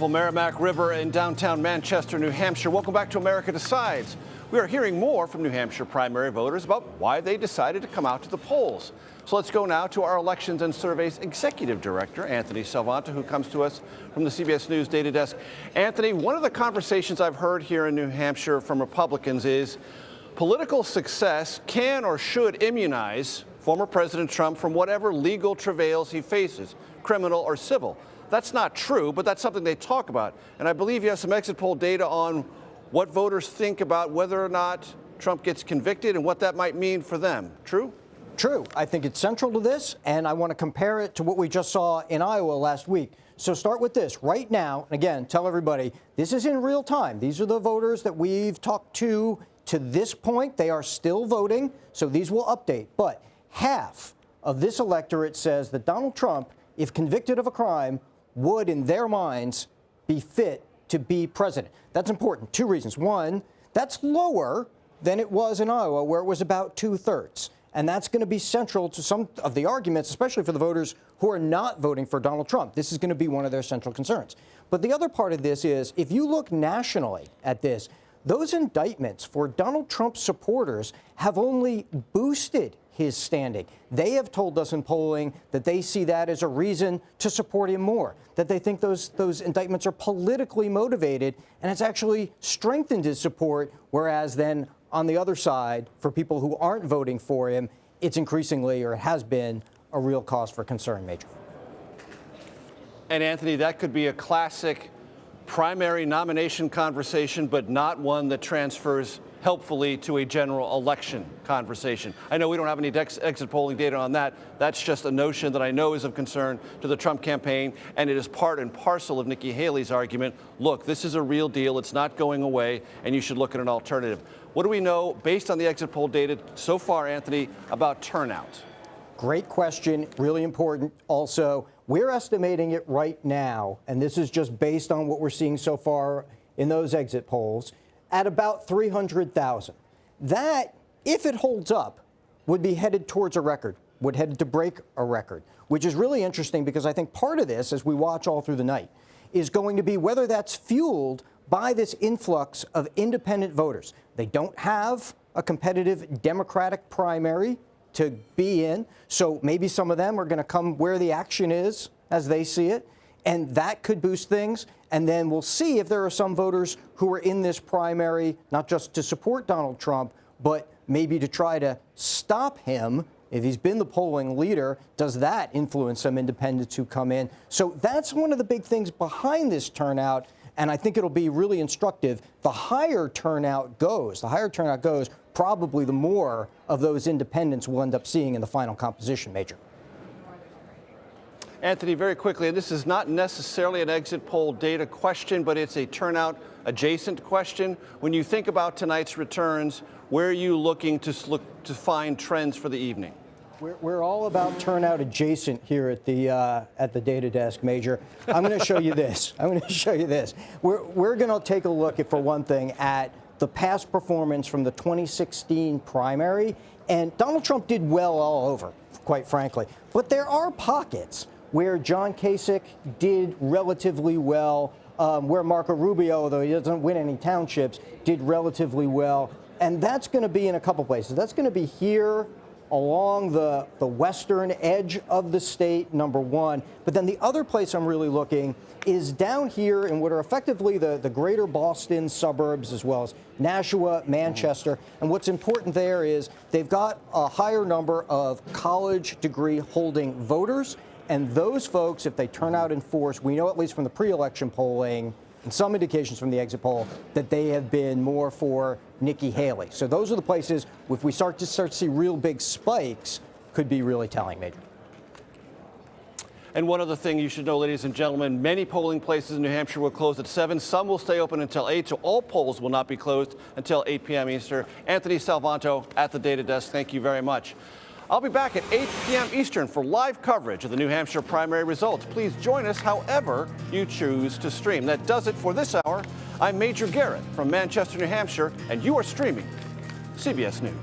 Merrimack River in downtown Manchester, New Hampshire. Welcome back to America Decides. We are hearing more from New Hampshire primary voters about why they decided to come out to the polls. So let's go now to our Elections and Surveys Executive Director, Anthony Salvanto, who comes to us from the CBS News Data Desk. Anthony, one of the conversations I've heard here in New Hampshire from Republicans is political success can or should immunize former President Trump from whatever legal travails he faces, criminal or civil. That's not true, but that's something they talk about. And I believe you have some exit poll data on what voters think about whether or not Trump gets convicted and what that might mean for them. True? True. I think it's central to this, and I want to compare it to what we just saw in Iowa last week. So start with this. Right now, and again, tell everybody, this is in real time. These are the voters that we've talked to this point. They are still voting, so these will update. But half of this electorate says that Donald Trump, if convicted of a crime, would, in their minds, be fit to be president. That's important. Two reasons. One, that's lower than it was in Iowa, where it was about 2/3. And that's going to be central to some of the arguments, especially for the voters who are not voting for Donald Trump. This is going to be one of their central concerns. But the other part of this is, if you look nationally at this, those indictments for Donald Trump's supporters have only boosted his standing. They have told us in polling that they see that as a reason to support him more, that they think those indictments are politically motivated, and it's actually strengthened his support, whereas then on the other side, for people who aren't voting for him, it's increasingly, or it has been, a real cause for concern, Major. And Anthony, that could be a classic primary nomination conversation, but not one that transfers helpfully to a general election conversation. I know we don't have any exit polling data on that. That's just a notion that I know is of concern to the Trump campaign, and it is part and parcel of Nikki Haley's argument. Look, this is a real deal. It's not going away, and you should look at an alternative. What do we know, based on the exit poll data so far, Anthony, about turnout? Great question, really important. Also, we're estimating it right now, and this is just based on what we're seeing so far in those exit polls, at about 300,000. That, if it holds up, would be headed towards a record, would head to break a record, which is really interesting because I think part of this, as we watch all through the night, is going to be whether that's fueled by this influx of independent voters. They don't have a competitive Democratic primary to be in, so maybe some of them are going to come where the action is as they see it, and that could boost things. And then we'll see if there are some voters who are in this primary, not just to support Donald Trump, but maybe to try to stop him. If he's been the polling leader, does that influence some independents who come in? So that's one of the big things behind this turnout, and I think it'll be really instructive. The higher turnout goes, probably the more of those independents we'll end up seeing in the final composition, Major. Anthony, very quickly, and this is not necessarily an exit poll data question, but it's a turnout adjacent question. When you think about tonight's returns, where are you looking to find trends for the evening? We're all about turnout adjacent here at the data desk, Major. I'm going to show you this. We're going to take a look at, for one thing, at the past performance from the 2016 primary, and Donald Trump did well all over, quite frankly. But there are pockets where John Kasich did relatively well, where Marco Rubio, though he doesn't win any townships, did relatively well. And that's going to be in a couple places. That's going to be here along the western edge of the state, number one. But then the other place I'm really looking is down here in what are effectively the greater Boston suburbs, as well as Nashua, Manchester. And what's important there is they've got a higher number of college degree holding voters. And those folks, if they turn out in force, we know at least from the pre-election polling and some indications from the exit poll that they have been more for Nikki Haley. So those are the places, if we start to see real big spikes, could be really telling, Major. And one other thing you should know, ladies and gentlemen, many polling places in New Hampshire will close at 7. Some will stay open until 8, so all polls will not be closed until 8 p.m. Eastern. Anthony Salvanto at the Data Desk, thank you very much. I'll be back at 8 p.m. Eastern for live coverage of the New Hampshire primary results. Please join us however you choose to stream. That does it for this hour. I'm Major Garrett from Manchester, New Hampshire, and you are streaming CBS News.